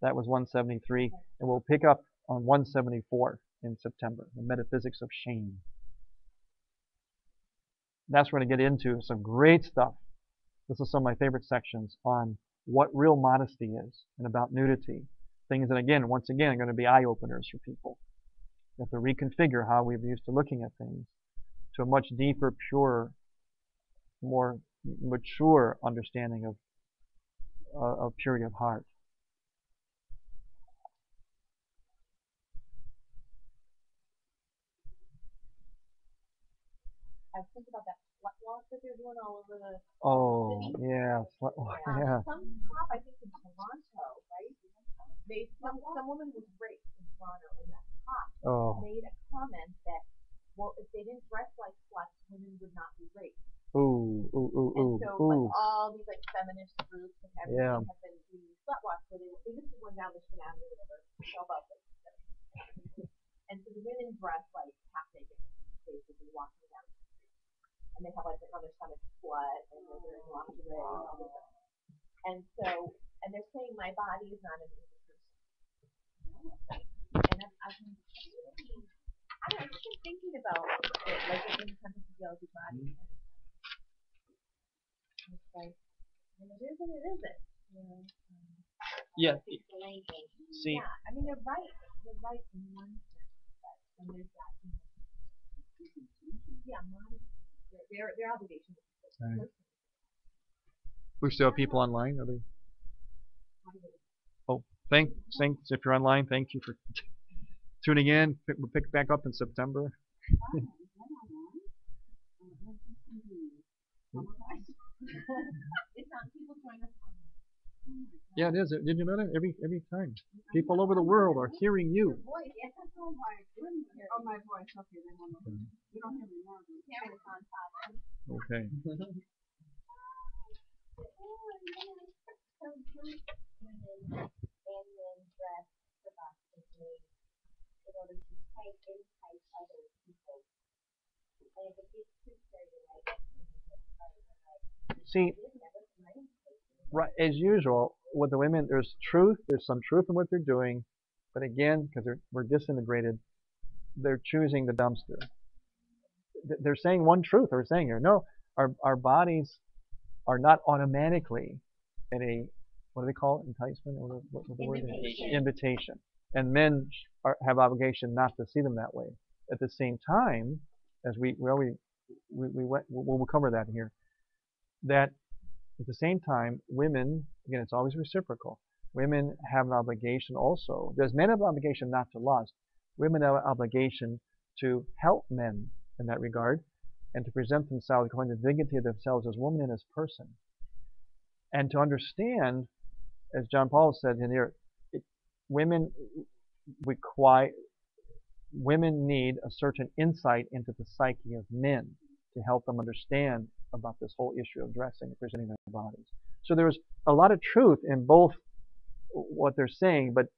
That was 173, and we'll pick up on 174 in September, the metaphysics of shame. That's where we're going to get into some great stuff. This is some of my favorite sections on what real modesty is and about nudity. Things that, again, once again, are going to be eye-openers for people. We have to reconfigure how we're used to looking at things to a much deeper, purer, more mature understanding of purity of heart. I think about that slut walk that they're doing all over the city. Yeah, slut walk, yeah. Some cop, I think in Toronto, right? Some woman was raped in Toronto, and that cop made a comment that, well, if they didn't dress like sluts, women would not be raped. And so like all these like feminist groups and everything have been doing slut walks, where they just went down Michigan Avenue or whatever, all about this. And so the women dress like half naked, basically walking down. And they have like on their stomach slut and they're wearing lingerie and all this stuff. And so, and they're saying my body is not an institution. And I've been thinking about it, like in the context of theology body. And it's like, and it is and it isn't. Yeah. See. Yeah, I mean they're right in one sense, but when there's that, modesty. Their obligation is right. We still have people online, are they? Thanks if you're online. Thank you for tuning in. We'll pick back up in September. Yeah, it is. Did you know that? Every time, people all over the world are hearing you. my voice. Okay, they won't know. You don't hear me now. Camera's on top. Okay. And dress provocatively in order to entice other people. And if it gets too carried away, See, right, as usual, with the women, there's truth. There's some truth in what they're doing, but again, because we're disintegrated, they're choosing the dumpster. They're saying one truth. They're saying here, no, our bodies are not automatically at a, what do they call it? Enticement? Or what the word is? Invitation. And men have obligation not to see them that way. At the same time, as we'll cover that here, that at the same time, women, again, it's always reciprocal. Women have an obligation also. There's men have an obligation not to lust. Women have an obligation to help men in that regard and to present themselves according to the dignity of themselves as women and as person. And to understand, as John Paul said in here, women need a certain insight into the psyche of men to help them understand about this whole issue of dressing and presenting their bodies. So there's a lot of truth in both what they're saying, but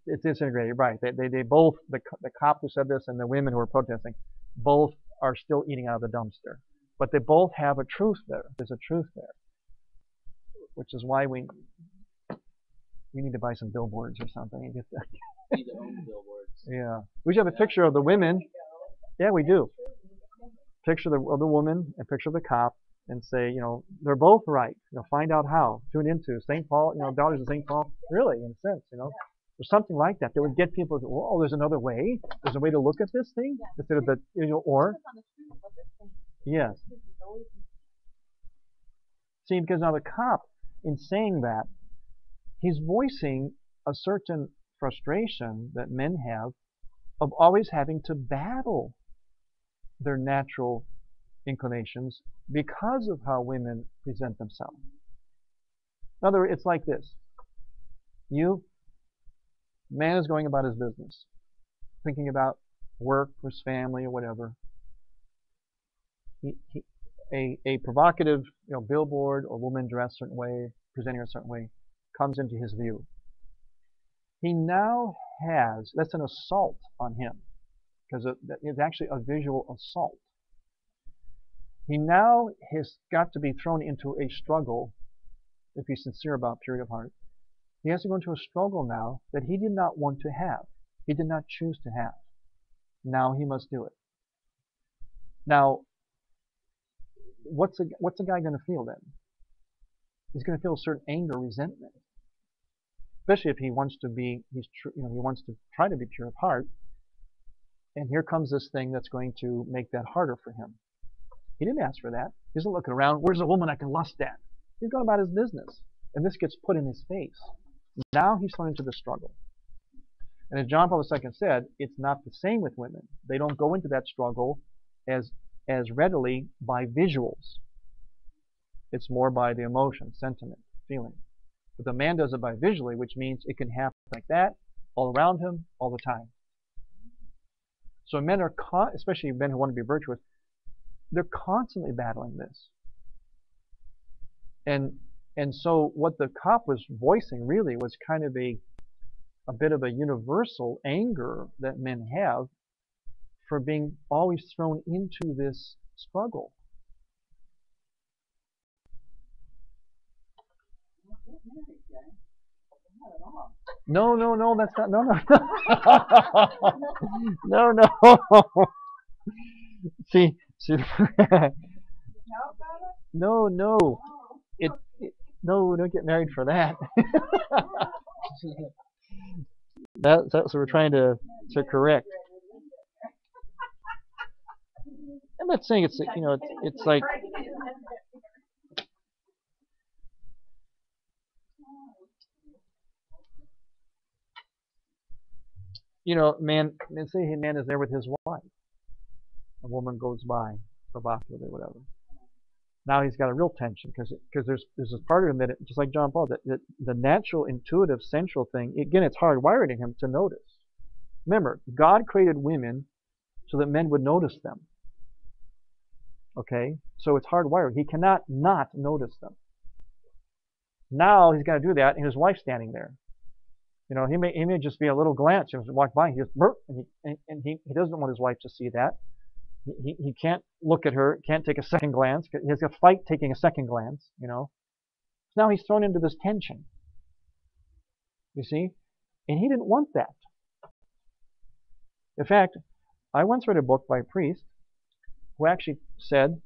it's disintegrated, right? They both, the cop who said this and the women who are protesting, both are still eating out of the dumpster. But they both have a truth there. There's a truth there, which is why we need to buy some billboards or something and get that. Need to own billboards. Yeah, we should have a picture of the women. Yeah, we do. Picture of the woman and picture of the cop, and say, they're both right. Find out how. Tune into St. Paul. Daughters of St. Paul. Really, in a sense, or something like that. That would get people to, oh, there's another way. There's a way to look at this thing instead of the, or. Yes. See, because now the cop, in saying that, he's voicing a certain frustration that men have of always having to battle their natural inclinations because of how women present themselves. In other words, it's like this. Man is going about his business, thinking about work or his family or whatever. A provocative billboard or woman dressed a certain way, presenting a certain way, comes into his view. He now has, that's an assault on him, because it's actually a visual assault. He now has got to be thrown into a struggle, if he's sincere about purity of heart. He has to go into a struggle now that he did not want to have. He did not choose to have. Now he must do it. Now, what's a guy going to feel then? He's going to feel a certain anger, resentment, especially if he wants to be, he wants to try to be pure of heart. And here comes this thing that's going to make that harder for him. He didn't ask for that. He isn't looking around, where's a woman I can lust at? He's going about his business. And this gets put in his face. Now he's thrown into the struggle. And as John Paul II said, it's not the same with women. They don't go into that struggle as readily by visuals. It's more by the emotion, sentiment, feeling. But the man does it by visually, which means it can happen like that, all around him, all the time. So men are, especially men who want to be virtuous, they're constantly battling this. And so what the cop was voicing really was kind of a bit of a universal anger that men have for being always thrown into this struggle. No, that's not, no. See, no, no, don't get married for that. That's what we're trying to correct. I'm not saying it's it's like man. Say a man is there with his wife. A woman goes by, provocatively, whatever. Now he's got a real tension because there's a part of him that, just like John Paul, that the natural, intuitive, sensual thing. Again, it's hardwired in him to notice. Remember, God created women so that men would notice them. Okay? So it's hardwired. He cannot not notice them. Now he's got to do that, and his wife's standing there. You know, he may just be a little glance. He walk by, he just burp, and he doesn't want his wife to see that. He can't look at her, can't take a second glance. He has to fight taking a second glance, you know. So now he's thrown into this tension. You see? And he didn't want that. In fact, I once read a book by a priest who actually said,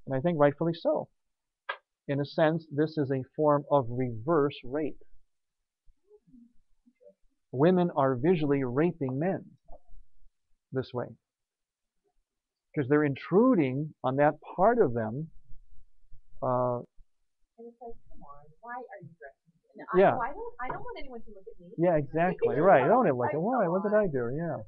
and I think rightfully so, in a sense, this is a form of reverse rape. Women are visually raping men this way. Because they're intruding on that part of them. And it's like, come on, why are you dressing? And Yeah. I don't want anyone to look at me. Yeah, exactly. You're right. I don't have like, why? What did I do? Yeah.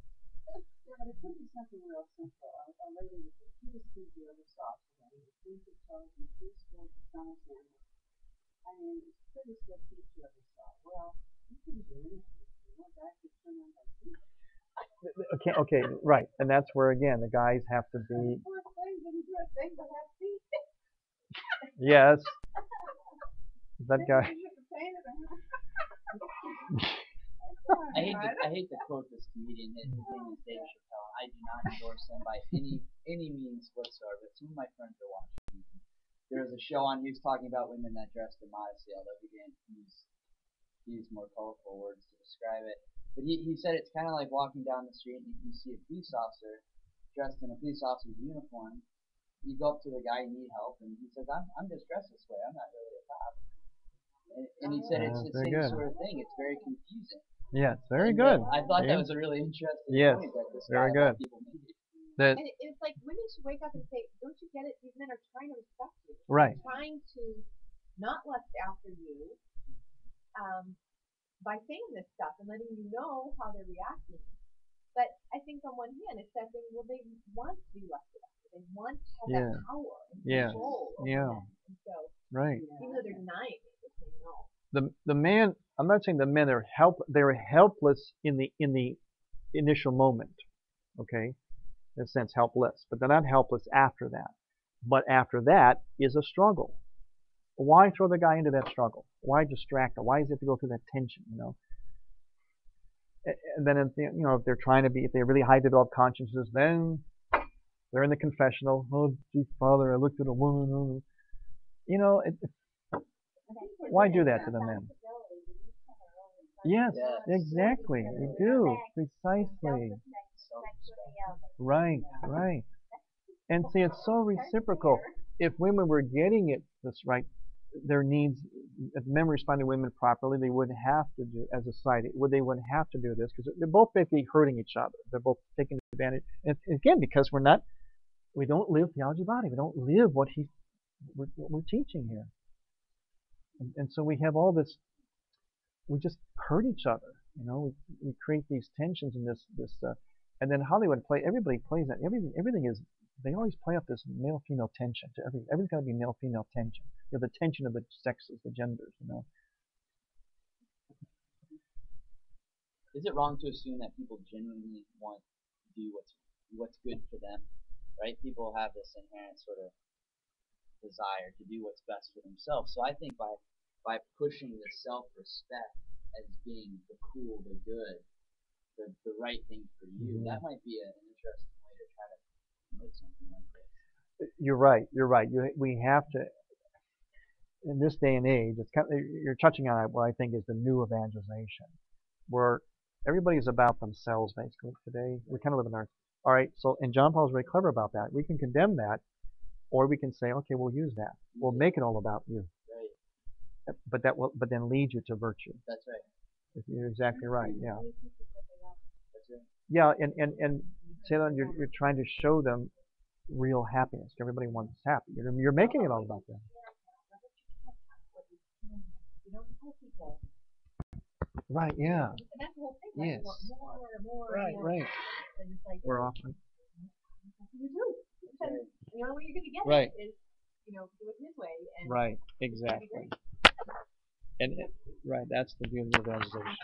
But it could be something real simple. A lady with the cutest feet you ever saw today, the cutest toes and cutest feet on a sandal. I mean, it's the prettiest little feet you ever saw. Well, you couldn't do anything. You know, that could turn on by feet. Okay, right. And that's where, again, the guys have to be. Poor thing didn't do a thing but have feet. Yes. That guy. I hate to quote this comedian. His name is Dave Chappelle. I do not endorse him by any means whatsoever. Some of my friends are watching. There was a show on. He was talking about women that dressed immodestly, although he didn't use more colorful words to describe it. But he said it's kind of like walking down the street and you see a police officer dressed in a police officer's uniform. You go up to the guy, you need help, and he says, I'm just dressed this way. I'm not really a cop. And he said it's the same sort of thing. It's very confusing. Yeah, it's very good. I thought that was a really interesting point that this very guy good. people made. That, And it's like women should wake up and say, don't you get it? These men are trying to respect you. right. They're trying to not lust after you by saying this stuff and letting you know how they're reacting. But I think on one hand, it's that thing, well, they want to be lusted after. They want to have that power and control over men. And so, right. even though they're denying it, they're saying no. The man, I'm not saying the men are they're helpless in the initial moment. Okay? In a sense, helpless. But they're not helpless after that. But after that is a struggle. Why throw the guy into that struggle? Why distract him? Why does he have to go through that tension, you know? And then, you know, if they're trying to be, if they're really high developed consciences, then they're in the confessional. Oh, gee, Father, I looked at a woman. You know, why do that to the men? Yes, exactly. We do. Precisely. Right, right. And see, it's so reciprocal. If women were getting it this right, their needs, if men responded to women properly, they wouldn't have to do, as a society, they wouldn't have to do this because they're both basically hurting each other. They're both taking advantage. And again, because we don't live theology body. We don't live what we're teaching here. And so we have all this, we just hurt each other. You know, we create these tensions and this, and then Hollywood everybody plays that. Everything is, they always play up this male-female tension to everything. Everything's got to be male-female tension. You know, the tension of the sexes, the genders, you know. Is it wrong to assume that people genuinely want to do what's good for them, right? People have this inherent sort of desire to do what's best for themselves. So I think by pushing the self-respect as being the cool, the good, the right thing for you, that might be an interesting way to try to promote something like this. You're right. We have to, in this day and age, it's kind of, you're touching on what I think is the new evangelization, where everybody's about themselves basically today. We kind of live in our, all right, so, and John Paul's very clever about that. We can condemn that, or we can say, okay, we'll use that. We'll make it all about you. Right. But then lead you to virtue. That's right. You're exactly right, yeah. That's right. Yeah, and Salem, you're trying to show them real happiness. Everybody wants happy. You're making it all about them. You don't tell people. Right, yeah. And that's the whole thing. Yes. More. Right, right. And it's like, We're offering. you do. Because the only way you're going to get Right. it is, you know, do it his way. And Right, exactly. And right, that's the beauty of evangelization.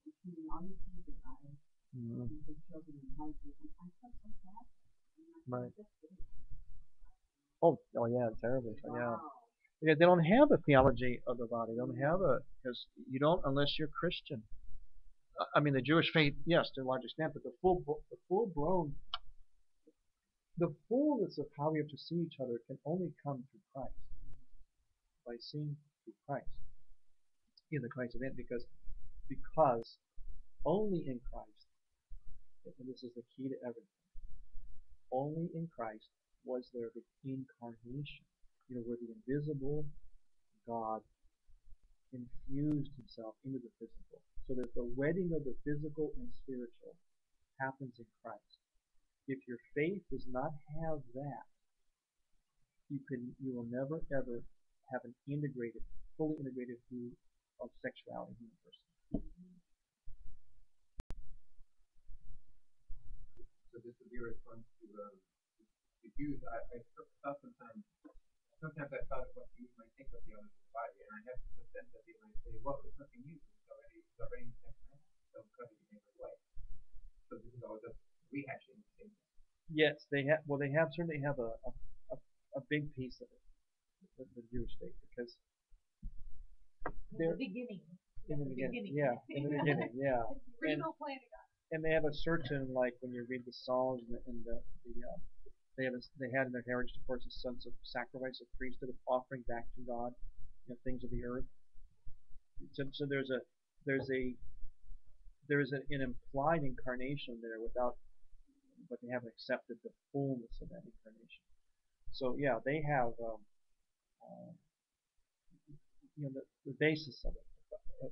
between all these things that I Mm-hmm. and the children and husband, and I felt so bad. And I Right. just didn't. Oh yeah, terribly. Yeah. Wow. Yeah, they don't have a theology of the body. They don't have because you don't unless you're Christian. I mean, the Jewish faith, yes, to a large extent, but the fullness of how we have to see each other can only come through Christ, by seeing through Christ, in the Christ event, because only in Christ, and this is the key to everything, only in Christ was there the incarnation, where the invisible God infused himself into the physical, so that the wedding of the physical and spiritual happens in Christ. If your faith does not have that, you will never ever have an fully integrated view of sexuality in a person. So this would be a response to the Jews. I thought sometimes I thought of what Jews might think of the elements of the body, and I have the sense that they might say, well, it's nothing new. It's already in the second half. So cover your neighbor's wife. So this is all just rehashing the same thing. Yes, they have. Well, they certainly have a big piece of it, the Jewish state, because In they're the beginning. in the beginning. Yeah, in the beginning. Yeah, It's the original plan of God. and they have a certain, like when you read the Psalms and they had in their heritage, of course, a sense of sacrifice, of priesthood, of offering back to God, things of the earth. So there's an implied incarnation there but they haven't accepted the fullness of that incarnation. So yeah, they have the basis of it. You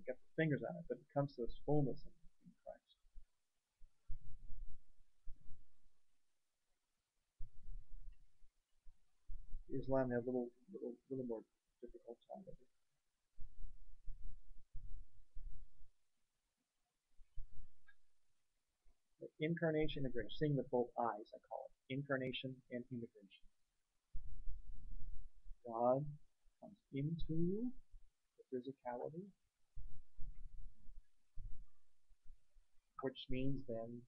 got the fingers on it, but it comes to its fullness in Christ. Islam had a little more difficult time with it. Incarnation, integration, seeing with both eyes, I call it. Incarnation and integration. God comes into the physicality, which means then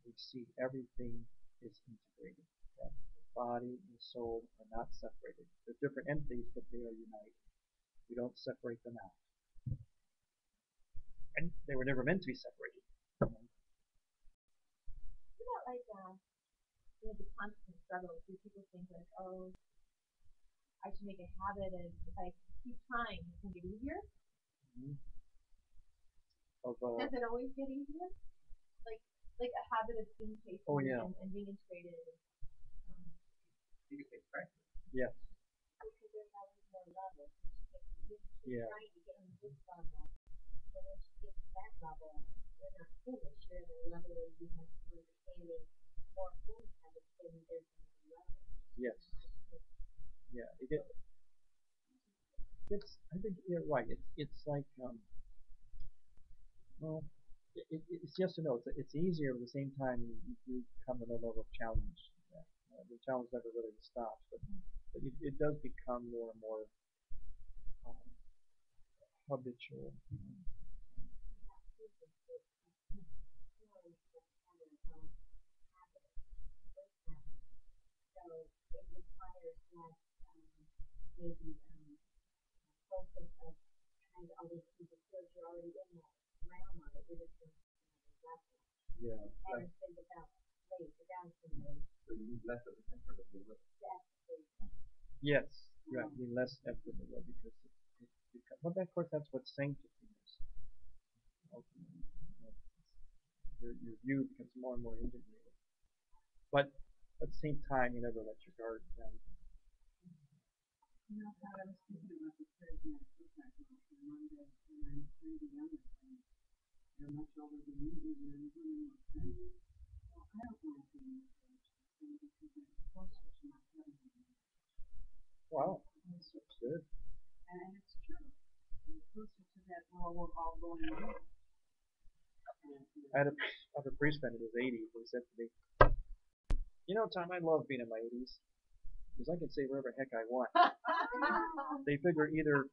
we see everything is integrated. That the body and soul are not separated. They're different entities, but they are united. We don't separate them out. And they were never meant to be separated. Isn't that like the constant struggle? Do people think like, oh, I should make a habit, and if I keep trying, it's gonna get easier? Mm-hmm. Does it always get easier? Like a habit of being faithful and being integrated. You could say practice. Yes. Because there's always more levels. Yeah. Trying to get on this level, but once you get to that level, you're not finished. You're at a level where you have some understanding more fully how to spend there's another level. Yes. Yeah. I think you're right. It's like well, it's yes and no. It's easier at the same time you do come to a level of challenge. Yeah. The challenge never really stops, but it does become more and more habitual. So it requires less maybe focus of trying to always keep it because you're already in that realm of it. You're just going to level. Yeah. And think about balancing those. So you need less of the comfort of your will. Yes. Right. You need less effort in it because but of course that's what sanctity is. Ultimately, your view becomes more and more integrated. But at the same time, you never let your guard down. You know, I was thinking about the charismatic disciples on Monday, and I'm three of the youngest, and they're much older than me, and one of them was saying, well, I don't want to be in the church, because I'm closer to my heavenly. Wow, that's good. And it's true. And closer to that, well, we're all going on. I had a priest friend in his 80s who said to me, Tom, I love being in my 80s because I can say whatever the heck I want. They figure either,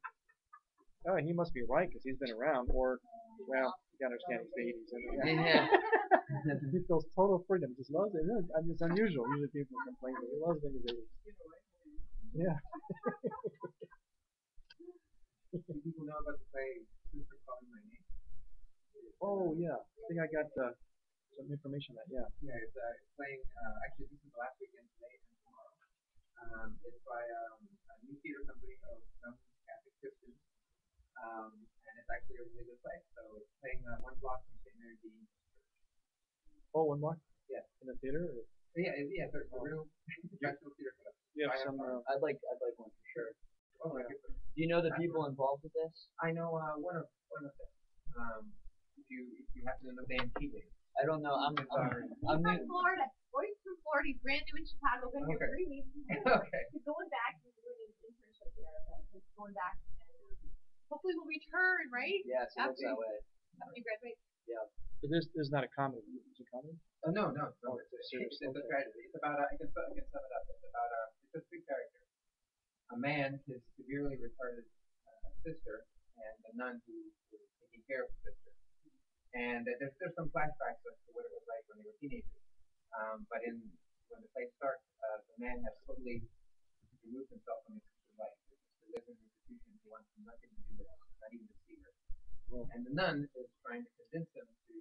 oh, he must be right because he's been around, or, well, You understand he's the 80s. Yeah. He feels total freedom. Just loves it. It's unusual. Usually people complain, but he loves it in his 80s. Yeah. Do people know about the play Sister Calling My Name? Oh yeah. I think I got some information on that. Yeah. Yeah, it's playing. Actually, this is the last weekend today and tomorrow. It's by a new theater company of young Catholic Christians, and it's actually a really good play. So it's playing one block from St. Mary Dean. Oh, one more. Yeah. In the theater. Or? Yeah. There's a real professional theater production. You have So some. I'd like one for sure. Oh, yeah. Do you know the people involved with this? I know one of them. If you happen to know Dan Keeley. I don't know. I'm from Florida. Boy's from Florida. He's brand new in Chicago. Been here Okay. 3 weeks. Okay. He's going back. He's doing an internship here, but he's going back, and hopefully we'll return, right? Yes, it looks that way. After you graduate. But this is not a comedy. It's a comedy. Oh no. Oh, it's a serious. It's a tragedy. It's about I can sum it up. It's about it's a big character. A man, his severely retarded sister, and a nun who is taking care of the sister. And there's some flashbacks as to what it was like when they were teenagers. But when the play starts, the man has totally removed himself from his sister's life. He lives in an institution. He wants nothing to do with her, not even to see her. And the nun is trying to convince him to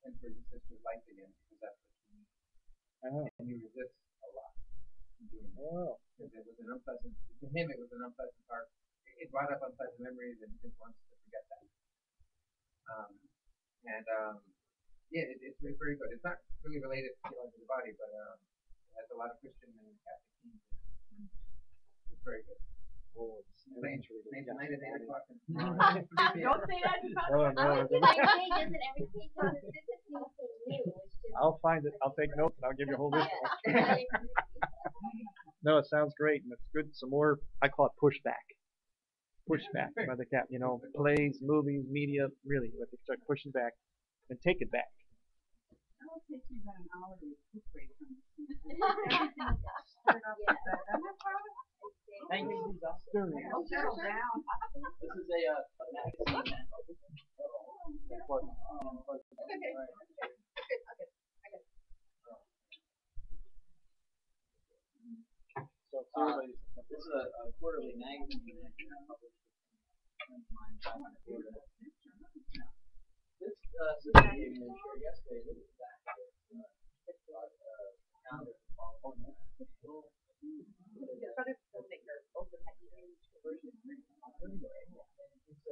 enter his sister's life again because that's what she needs. And he resists a lot in doing that. Oh. Because it was an unpleasant, to him it was an unpleasant part. It brought up unpleasant memories and he just wants to forget that. Yeah, it's very good. It's not really related to Theology of the Body, but it has a lot of Christian and Catholic themes in it. It's very good. Oh, it's Playing tonight at 8 o'clock. Don't say that. Oh, no. I like the pages and every page has a specific thing new. It's just I'll find it. I'll take notes and I'll give you a whole list. yeah. No, it sounds great, and it's good. Some more. I call it pushback. Pushback by the cat. Plays, movies, media. Really, what they start pushing back and take it back. It will take you about an hour to recuperate from this. Everything gets stirred up with that. And that's how it Thank you. will settle down. This is a magazine. So This is a quarterly magazine that published in mine back in Florida. This sister gave me a share yesterday. Look at that. Calendar for fall. So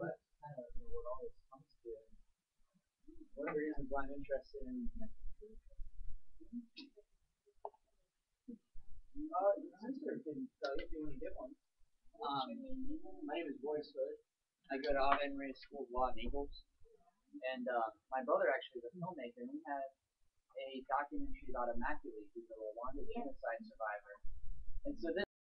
that's kind of what all this comes to. One of the reasons why I'm interested in sister can tell you if you want to get one. My name is Royce Hood. I go to Ave Maria School of Law in Naples. And my brother actually is a filmmaker, and we had a documentary about Immaculate, who's a Rwandan genocide survivor. And so this